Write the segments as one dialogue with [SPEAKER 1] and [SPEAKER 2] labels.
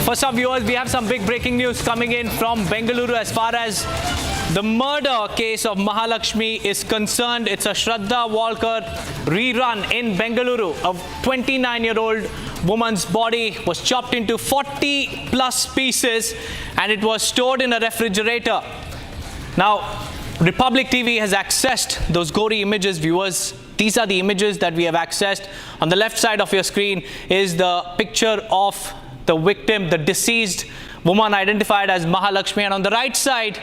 [SPEAKER 1] For some viewers, we have some big breaking news coming in from Bengaluru as far as the murder case of Mahalakshmi is concerned. It's a Shraddha Walkar rerun in Bengaluru. A 29-year-old woman's body was chopped into 40 plus pieces and it was stored in a refrigerator. Now, Republic TV has accessed those gory images, viewers. These are the images that we have accessed. On the left side of your screen is the picture of the victim, the deceased woman identified as Mahalakshmi, and on the right side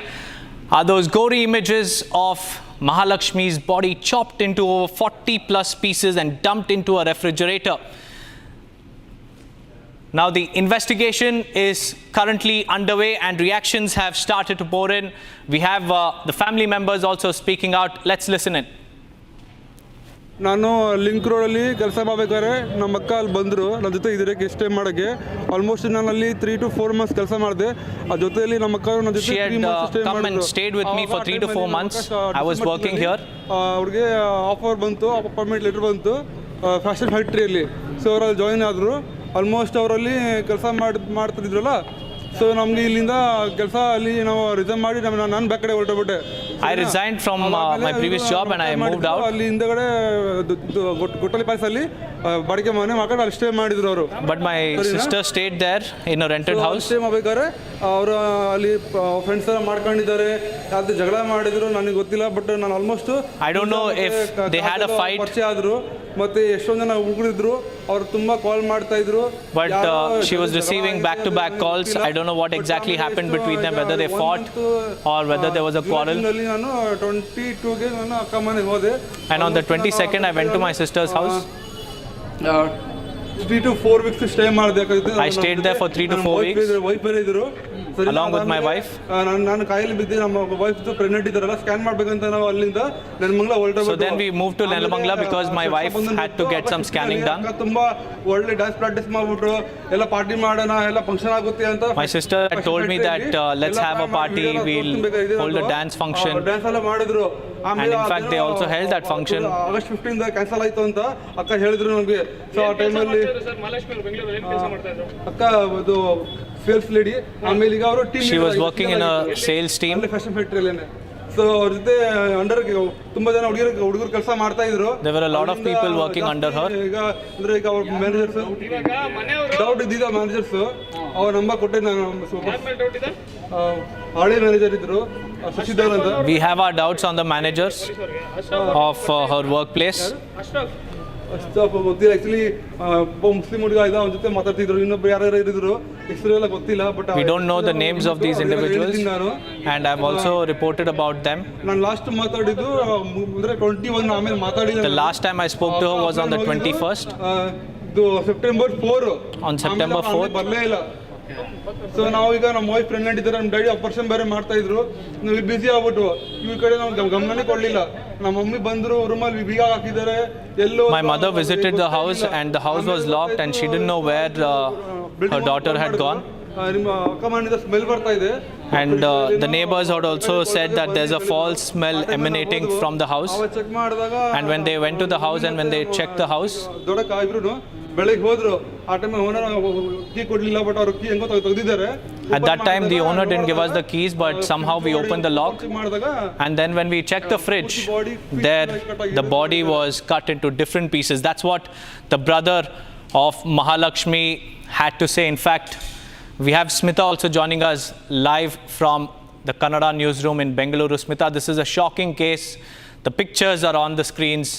[SPEAKER 1] are those gory images of Mahalakshmi's body chopped into over 40 plus pieces and dumped into a refrigerator. Now the investigation is currently underway and reactions have started to pour in. We have the family members also speaking out. Let's listen in.
[SPEAKER 2] ನಾನು link ರೋಡಲ್ಲಿ ಕೆಲಸ ಮಾಡಬೇಕಾದ್ರೆ ನಮ್ಮ ಅಕ್ಕ ಅಲ್ಲಿ ಬಂದರು ನನ್ನ ಜೊತೆ ಇದಕ್ಕೆ ಸ್ಟೇ ಮಾಡೋಕ್ಕೆ. ಆಲ್ಮೋಸ್ಟ್ ನಾನು ಅಲ್ಲಿ 3 to 4 months ಕೆಲಸ ಮಾಡಿದೆ. ಆ ಜೊತೆಯಲ್ಲಿ ನಮ್ಮ ಅಕ್ಕ ನನ್ನ ಜೊತೆ 3 months stay
[SPEAKER 1] come and stayed with me for 3 to 4 months. I was working here.
[SPEAKER 2] ಅವ್ರಿಗೆ ಆಫರ್ ಬಂತು, ಅಪಾಯಿಂಟ್ಮೆಂಟ್ ಲೆಟರ್ ಬಂತು ಫ್ಯಾಷನ್ ಫ್ಯಾಕ್ಟ್ರಿಯಲ್ಲಿ. ಸೊ ಅವರಲ್ಲಿ ಜಾಯಿನ್ ಆದರು. ಆಲ್ಮೋಸ್ಟ್ ಅವರಲ್ಲಿ ಕೆಲಸ ಮಾಡ್ತಿದ್ರಲ್ಲ. ಸೊ ನಮಗೆ ಇಲ್ಲಿಂದ ಕೆಲಸ ಅಲ್ಲಿ ನಾವು ರಿಸೈನ್ ಮಾಡಿ ನಾನು ಬ್ಯಾಕ್ ಕಡೆ ಹೊರಟೋಗ್ಬಿಟ್ಟೆ.
[SPEAKER 1] I resigned from my previous job and I moved out.
[SPEAKER 2] ಅಲ್ಲಿ ಹಿಂದಗಡೆ ಗೊಟ್ಟಲಿ ಪ್ಯಾಲೇಸ್ ಅಲ್ಲಿ ಬಾಡಿಗೆ ಮನೆ ಮಾಡ್ಕೊಂಡು ಅಲ್ಲಿ ಸ್ಟೇ ಮಾಡಿದ್ರು ಅವರು.
[SPEAKER 1] But my sister stayed there in a rented house.
[SPEAKER 2] Stay ಮಾಡಬೇಕಾದ್ರೆ ಅವರು ಅಲ್ಲಿ ಫ್ರೆಂಡ್ಸ್ ಎಲ್ಲ ಮಾಡ್ಕೊಂಡಿದ್ದಾರೆ, ಅದು ಜಗಳ ಮಾಡಿದ್ರು, ನನಗೆ ಗೊತ್ತಿಲ್ಲ. ಬಟ್ ನಾನು almost
[SPEAKER 1] I don't know if they had a fight.
[SPEAKER 2] ಪರಿಚಯ ಆದ್ರು, ಮತ್ತೆ ಎಷ್ಟೊಂದು ಜನ ಹುಡುಗರಿದ್ರು, ಅವ್ರು ತುಂಬಾ ಕಾಲ್ ಮಾಡ್ತಾ ಇದ್ರು.
[SPEAKER 1] But she was receiving back-to-back calls. I don't know what exactly happened between them, whether they fought or whether there was a quarrel.
[SPEAKER 2] ನಾನು 22ಗೆ ನಾನು ಅಕ್ಕ ಮನೆಗೆ ಹೋದೆ.
[SPEAKER 1] And on the 22nd, I went to my sister's house.
[SPEAKER 2] 3 to 4 weeks stay ಮಾಡಿದೆ.
[SPEAKER 1] I stayed there for 3 to 4 weeks.
[SPEAKER 2] Wife ಬೇರೆ ಇದ್ರು
[SPEAKER 1] along with my wife.
[SPEAKER 2] ನಾನು ಕಾಯಿಲೆ ಬಿದ್ದೆ, ನಮ್ಮ ವೈಫ್ ಪ್ರೆಗ್ನೆಂಟ್ ಇದ್ದಾರಲ್ಲ, ಸ್ಕ್ಯಾನ್ ಮಾಡ್ಬೇಕಂತ ನಾವು ಅಲ್ಲಿಂದ Nelamangala ಹೊರಟೋಗ್ಬಿಟ್ಟು.
[SPEAKER 1] So then we moved to Nelamangala because my wife had to get some scanning done.
[SPEAKER 2] ತುಂಬಾ ಒಳ್ಳೆ ಡ್ಯಾನ್ಸ್ ಪ್ರಾಕ್ಟೀಸ್ ಮಾಡ್ಬಿಟ್ರು, ಎಲ್ಲ ಪಾರ್ಟಿ ಮಾಡೋಣ, ಎಲ್ಲ ಫಂಕ್ಷನ್ ಆಗುತ್ತೆ ಅಂತ.
[SPEAKER 1] My sister had told me that let's have a party, we'll hold a dance function.
[SPEAKER 2] Dance ಎಲ್ಲ ಮಾಡಿದ್ರು.
[SPEAKER 1] And in fact they also held that function.
[SPEAKER 2] August 15 cancel ಆಯ್ತು ಅಂತ ಅಕ್ಕ ಹೇಳಿದ್ರು ನಮಗೆ. ಸೊ ಆ ಟೈಮಲ್ಲಿ ಅಕ್ಕ ಅದು ಸೇಲ್ಸ್ ಲೇಡಿ, ಆಮೇಲೆ ಈಗ ಅವರು team
[SPEAKER 1] she was working in a sales team.
[SPEAKER 2] Fashion ಫ್ಯಾಕ್ಟರಿಯಲ್ಲೇನೆ. ಸೊ ಅವ್ರ ಜೊತೆ ಅಂಡರ್ ತುಂಬಾ ಜನ ಹುಡುಗರು ಕೆಲಸ ಮಾಡ್ತಾ ಇದ್ರು.
[SPEAKER 1] There were a lot of people working under her.
[SPEAKER 2] ಈಗ ಅಂದ್ರೆ ಈಗ ಅವ್ರ ಮ್ಯಾನೇಜರ್ಸ್ ಡೌಟ್ ಇದ್ದಿದ್ದ ಮ್ಯಾನೇಜರ್ಸ್ ಅವ್ರ ನಂಬರ್ ಕೊಟ್ಟೆ. ನಾನು ಹಳೆ ಮ್ಯಾನೇಜರ್ ಇದ್ರು ಶಶಿಧರ್ ಅಂತ.
[SPEAKER 1] We have our doubts on the managers of her workplace.
[SPEAKER 2] ಅಷ್ಟು ಗೊತ್ತಿಲ್ಲ. ಆಕ್ಚುಲಿ ಮುಸ್ಲಿಂ ಹುಡುಗ ಇದ್ದ, ಅವನ ಜೊತೆ ಮಾತಾಡ್ತಿದ್ರು. ಇನ್ನೊಬ್ರು ಯಾರು ಇದ್ರು, ಹೆಸರು ಎಲ್ಲ ಗೊತ್ತಿಲ್ಲ. But
[SPEAKER 1] we don't know the names of these individuals and I've also reported about them.
[SPEAKER 2] ನಾನು ಲಾಸ್ಟ್ ಮಾತಾಡಿದ್ದು ಅಂದ್ರೆ 21, ಆಮೇಲೆ ಮಾತಾಡಿಲ್ಲ.
[SPEAKER 1] The last time I spoke to her was on the 21st.
[SPEAKER 2] September 4.
[SPEAKER 1] On September 4th.
[SPEAKER 2] ಬರಲೇ ಇಲ್ಲ. So ನಾವು ಈಗ ನಮ್ಮ ವೈಫ್ ಪ್ರೆಗ್ನೆಂಟ್ ಇದ್ದಾರೆ, ನಮ್ಮ ಡ್ಯಾಡಿ ಆಪರೇಷನ್ ಬೇರೆ ಮಾಡ್ತಾ ಇದ್ರು. ನಾವು ಬಿಸಿ ಆಗ್ಬಿಟ್ಟು ಈ ಕಡೆ ನಾವು ಗಮನನೇ ಕೊಡಲಿಲ್ಲ. ನಮ್ಮ ಮಮ್ಮಿ ಬಂದ್ರು, ರೂಮಲ್ಲಿ ಬೀಗ ಹಾಕಿದ್ದಾರೆ. ಎಲ್ಲೋ
[SPEAKER 1] my mother visited the house and the house was locked and she didn't know where her daughter had gone.
[SPEAKER 2] ನಿಮ್ಮ ಅಕ್ಕ ಮನೆಯಿಂದ ಸ್ಮೆಲ್ ಬರ್ತಾ ಇದೆ.
[SPEAKER 1] And the neighbors had also said that there's a false smell emanating from the house.
[SPEAKER 2] Check ಮಾಡಿದಾಗ
[SPEAKER 1] And when they went to the house and when they checked the house,
[SPEAKER 2] ದೊಡ್ಡಕ್ಕ ಇಬ್ರು ಬೆಳಗ್ಗೆ ಹೋದ್ರು. ಆ ಟೈಮ್ ಓನರ್ ಕೀ ಕೊಡ್ಲಿಲ್ಲ, but ಅವ್ರು key ಹೆಂಗೋ ತೆಗೆದಿದ್ದಾರೆ.
[SPEAKER 1] at that time the owner didn't give us the keys, but somehow we opened the lock. And then when we checked the fridge, there the body was cut into different pieces. That's what the brother of Mahalakshmi had to say. In fact, we have Smita also joining us live from the Kannada newsroom in Bengaluru. Smita, this is a shocking case. The pictures are on the screens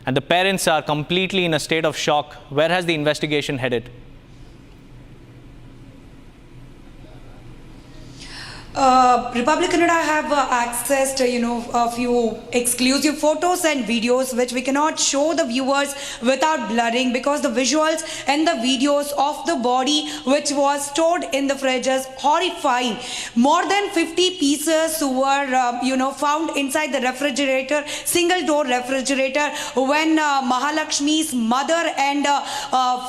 [SPEAKER 1] and the parents are completely in a state of shock. Where has the investigation headed?
[SPEAKER 3] Republic Kannada have accessed, a few exclusive photos and videos which we cannot show the viewers without blurring, because the visuals and the videos of the body which was stored in the fridge is horrifying. More than 50 pieces were, found inside the refrigerator, single door refrigerator. When Mahalakshmi's mother and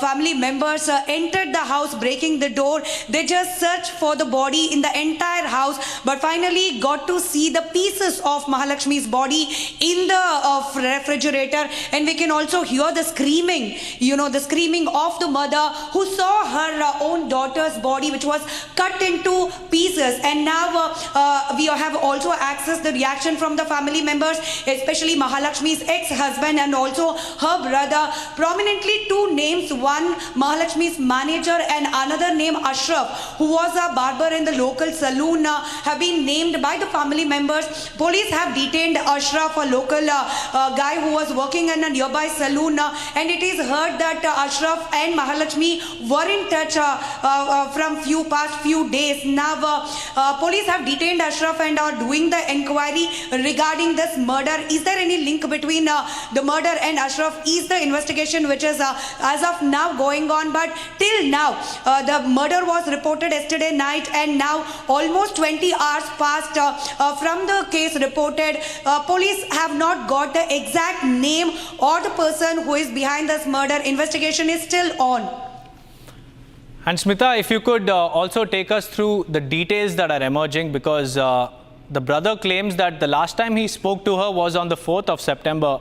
[SPEAKER 3] family members entered the house, breaking the door, they just searched for the body in the entire house, but finally got to see the pieces of Mahalakshmi's body in the refrigerator, and we can also hear the screaming, the screaming of the mother who saw her own daughter's body which was cut into pieces. And now we have also accessed the reaction from the family members, especially Mahalakshmi's ex-husband and also her brother. Prominently two names, one Mahalakshmi's manager and another name Ashraf, who was a barber in the local saloon, have been named by the family members. Police have detained Ashraf, a local guy who was working in a nearby saloon, and it is heard that Ashraf and Mahalakshmi were in touch from past few days. Now police have detained Ashraf and are doing the inquiry regarding this murder. Is there any link between the murder and Ashraf? Is the investigation which is as of now going on, but till now the murder was reported yesterday night, and now almost 20 hours passed from the case reported. Police have not got the exact name or the person who is behind this murder. Investigation is still on.
[SPEAKER 1] And Smita, if you could also take us through the details that are emerging, because the brother claims that the last time he spoke to her was on the 4th of September.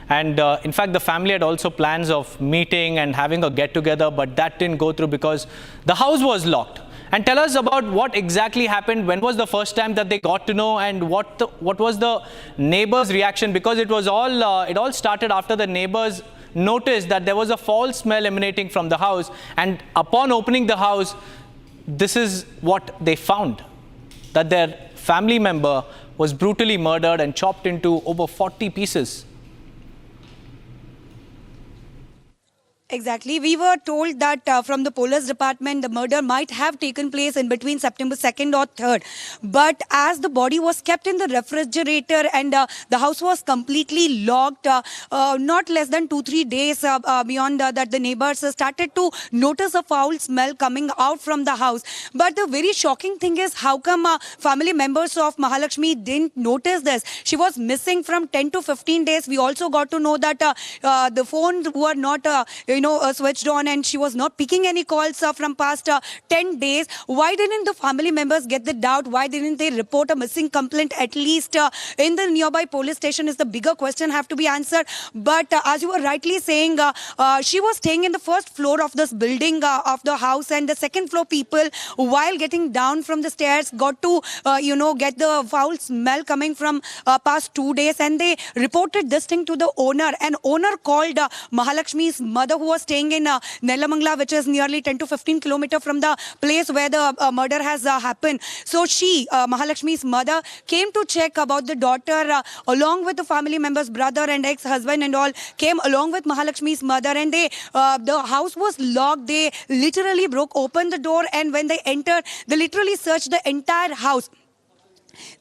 [SPEAKER 1] And in fact, the family had also plans of meeting and having a get-together, but that didn't go through because the house was locked. And tell us about what exactly happened. When was the first time that they got to know, and what was the neighbors' reaction? Because it all started after the neighbors noticed that there was a foul smell emanating from the house, and upon opening the house, this is what they found, that their family member was brutally murdered and chopped into over 40 pieces.
[SPEAKER 3] Exactly. We were told that from the police department, the murder might have taken place in between September 2nd or 3rd. But as the body was kept in the refrigerator and the house was completely locked, not less than 2-3 days beyond that, the neighbors started to notice a foul smell coming out from the house. But the very shocking thing is, how come family members of Mahalakshmi didn't notice this? She was missing from 10 to 15 days. We also got to know that the phones were not switched on, and she was not picking any calls from past 10 days. Why didn't the family members get the doubt? Why didn't they report a missing complaint at least in the nearby police station is the bigger question have to be answered. But as you were rightly saying, she was staying in the first floor of this building of the house, and the second floor people, while getting down from the stairs, got to get the foul smell coming from past 2 days, and they reported this thing to the owner. And owner called Mahalakshmi's mother, who was staying in Nelamangala, which is nearly 10 to 15 kilometers from the place where the murder has happened. So she, Mahalakshmi's mother, came to check about the daughter along with the family members, brother and ex-husband and all, came along with Mahalakshmi's mother, and they the house was locked. They literally broke open the door, and when they entered, they literally searched the entire house.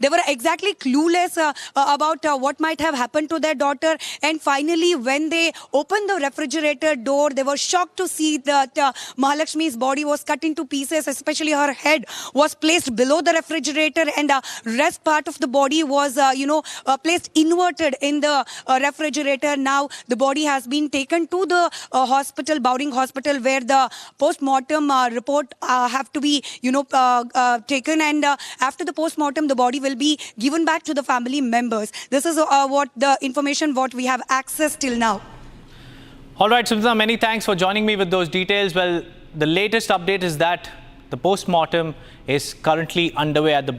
[SPEAKER 3] They were exactly clueless about what might have happened to their daughter. And finally, when they opened the refrigerator door, they were shocked to see that Mahalakshmi's body was cut into pieces, especially her head was placed below the refrigerator, and rest part of the body was, placed inverted in the refrigerator. Now, the body has been taken to the hospital, Bowring Hospital, where the post-mortem report have to be, taken. And after the post-mortem, the body will be given back to the family members. This is what the information what we have access till now.
[SPEAKER 1] All right, Smita, many thanks for joining me with those details. Well, the latest update is that the post-mortem is currently underway at the